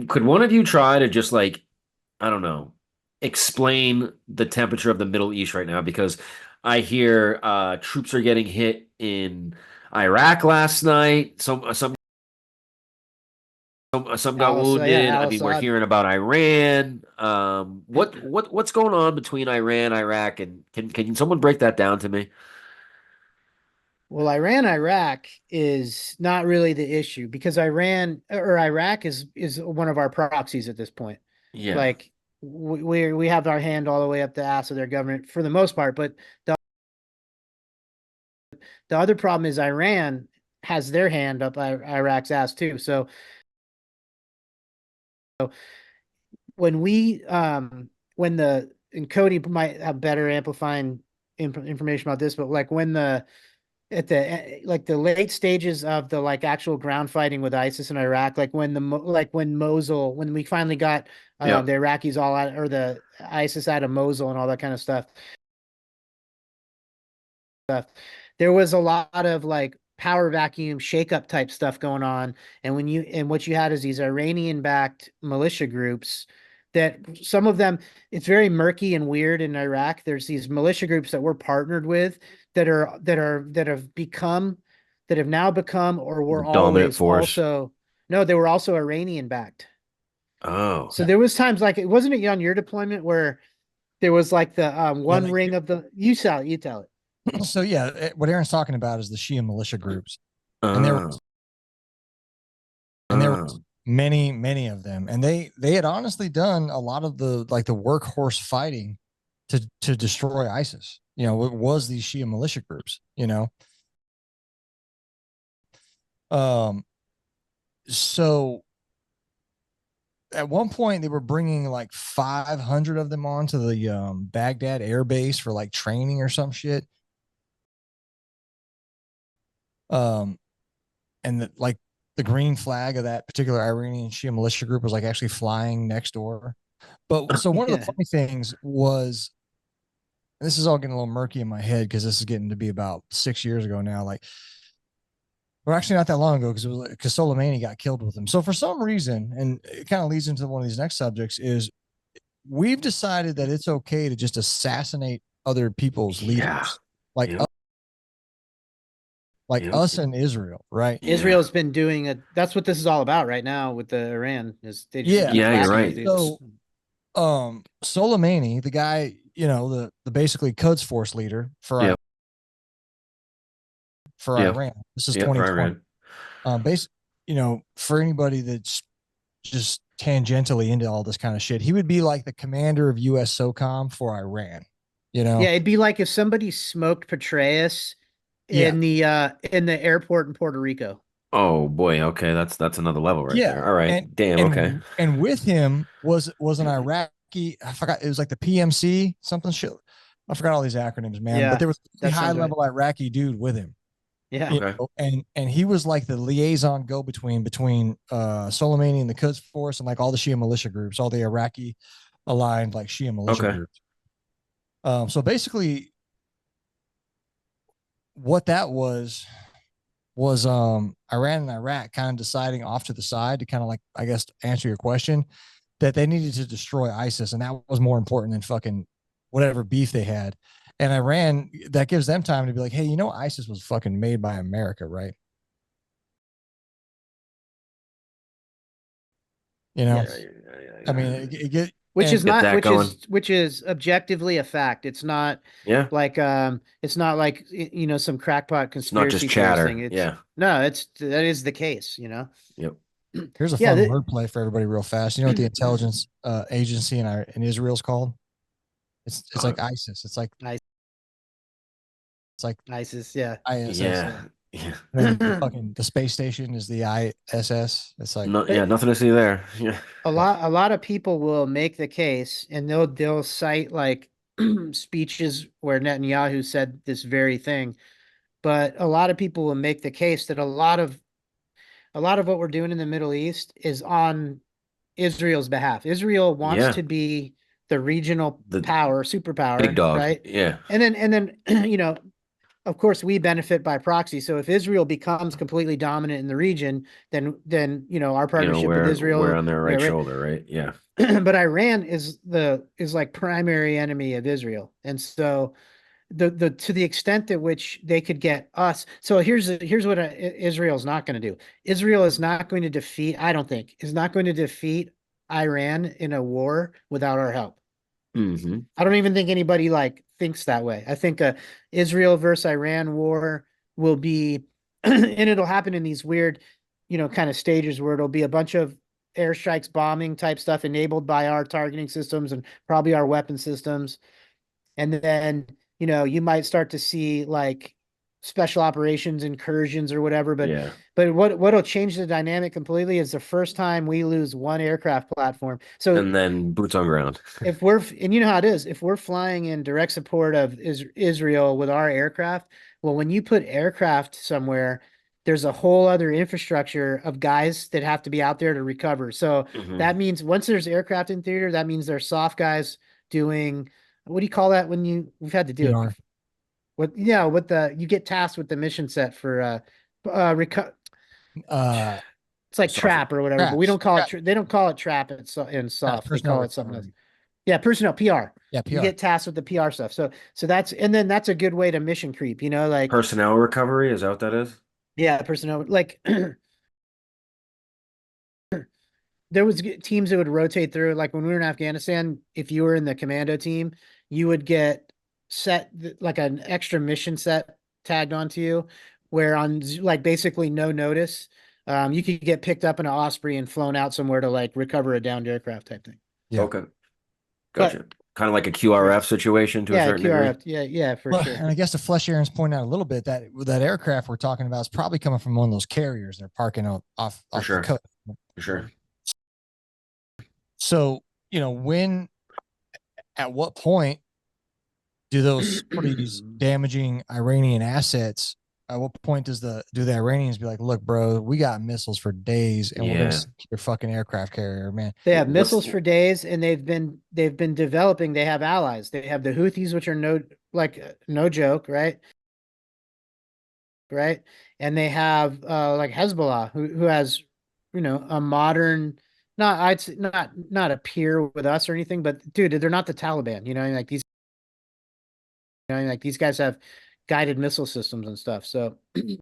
Could one of you try to just like, I don't know, explain the temperature of the Middle East right now? Because I hear troops are getting hit in Iraq last night. Some got wounded. I Al mean, we're Assad. hearing about Iran. What's going on between Iran, Iraq, and can someone break that down to me? Well, Iran, Iraq is not really the issue because Iran or Iraq is one of our proxies at this point. Yeah. Like we have our hand all the way up the ass of their government for the most part, but the other problem is Iran has their hand up Iraq's ass too. So when we when the and Cody might have better amplifying information about this, but like when the at the like the late stages of the like actual ground fighting with ISIS in Iraq, like when Mosul, when we finally got Yep. the Iraqis all out or the ISIS out of Mosul and all that kind of stuff, there was a lot of like power vacuum shakeup type stuff going on. And what you had is these Iranian backed militia groups that some of them, it's very murky and weird in Iraq. There's these militia groups that we're partnered with that have now become or were Dominant always force. also no, they were also Iranian backed. Oh. So there was times like it wasn't it on your deployment where there was like the Yeah, one ring of the you tell it. so yeah, what Aaron's talking about is the Shia militia groups, and there Oh. was and there was many of them, and they had honestly done a lot of the workhorse fighting to destroy ISIS. It was these Shia militia groups. Um, so at one point they were bringing like 500 of them onto the Baghdad air base for like training or some shit. Um, and like the green flag of that particular Iranian Shia militia group was like actually flying next door. But so one of the Yeah. funny things was, and this is all getting a little murky in my head because this is getting to be about 6 years ago now. Like, or actually not that long ago, because Soleimani got killed with them. So for some reason, and it kind of leads into one of these next subjects, is we've decided that it's okay to just assassinate other people's Yeah. leaders, like Yep. like Yep. us in Israel, right? Yeah. Israel's been doing it. That's what this is all about right now with the Iran is they just Yeah. keep Yeah, you're whacking these right. dudes. So Soleimani, the guy, the basically Quds Force leader Yep. for Yep. Iran. This is Yep. For 2020. Iran. Base, for anybody that's just tangentially into all this kind of shit, he would be like the commander of US SOCOM for Iran. You know? Yeah, it'd be like if somebody smoked Petraeus Yeah. in the airport in Puerto Rico. Oh boy. Okay, that's another level right Yeah. there. All right. And Damn. Okay. and with him was an Iraqi, I forgot, it was like the PMC, something shit. I forgot all these acronyms, man. But Yeah, there was a that high sounds right. level Iraqi dude with him. Yeah. Okay. And he was like the liaison go between Soleimani and the Quds Force and like all the Shia militia groups, all the Iraqi aligned like Shia militia Okay. groups. So basically, what that was Iran and Iraq kind of deciding off to the side to kind of like, I guess, answer your question, that they needed to destroy ISIS, and that was more important than fucking whatever beef they had. And Iran, that gives them time to be like, hey, ISIS was fucking made by America, right? You know, Yeah. Yeah. Yeah. I Yeah. mean, it get Which and is Get not that going. which is objectively a fact. Yeah. It's not like some crackpot It's not just conspiracy theorist thing. chatter. It's Yeah. no, it's that is the case. Yep. here's a Yeah, fun wordplay for everybody, real fast. You know what the intelligence agency in Israel's called? It's Uh, like ISIS. It's like ISIS, yeah. ISS. yeah. Yeah. And then the space station is the ISS. It's like, No, yeah, But nothing to see there. Yeah. a lot of people will make the case and they'll cite like speeches where Netanyahu said this very thing. But a lot of people will make the case that a lot of what we're doing in the Middle East is on Israel's behalf. Israel wants Yeah. to be the regional The power, big superpower, dog. right? Yeah. And then of course, we benefit by proxy. So if Israel becomes completely dominant in the region, then our partnership with we're Israel, on their right right? shoulder, right? Yeah. But Iran is like primary enemy of Israel, and so the to the extent that which they could get us. So here's what Israel's not going to do. Israel is not going to defeat. I don't think is not going to defeat Iran in a war without our help. Hmm. I don't even think anybody like thinks that way. I think a Israel versus Iran war will be, and it'll happen in these weird, kind of stages where it'll be a bunch of airstrikes, bombing type stuff enabled by our targeting systems and probably our weapon systems. And then, you might start to see like special operations incursions or whatever. But Yeah. but what'll change the dynamic completely is the first time we lose one aircraft platform. So And then boots on ground. if and you know how it is, if we're flying in direct support of Israel with our aircraft, well, when you put aircraft somewhere, there's a whole other infrastructure of guys that have to be out there to recover. So Hmm. that means once there's aircraft in theater, that means there's soft guys doing, what do you call that when we've had to do it PR. before. What you get tasked with the mission set for Uh, it's like Soft trap or whatever, but we traps. don't call it Trap. they don't call it trap in soft. They Personnel. call it something else. Yeah, personnel PR. Yeah, You PR. get tasked with the PR stuff. So that's a good way to mission creep, like personnel recovery, is that what that is? yeah, personnel like there was teams that would rotate through. Like when we were in Afghanistan, if you were in the commando team, you would get set like an extra mission set tagged onto you, where on like basically no notice, you could get picked up in an Osprey and flown out somewhere to like recover a downed aircraft type thing. Yeah. Okay. But Gotcha. Kind of like a yeah, QRF situation to a yeah, certain degree. QRF, yeah, for Well, sure. and I guess to flesh Aaron's point out a little bit, that aircraft we're talking about is probably coming from one of those carriers they're parking For off the sure. coast. For sure. So, when at what point do those Saudis damaging Iranian assets? At what point do the Iranians be like, look, bro, we got missiles for days and we're gonna Yeah. sink your fucking aircraft carrier, man. They have What's missiles for days, and they've been developing. They have allies. They have the Houthis, which are no joke, right? Right, and they have like Hezbollah, who has a modern, not I'd say not a peer with us or anything, but dude, they're not the Taliban. Like these guys have guided missile systems and stuff. So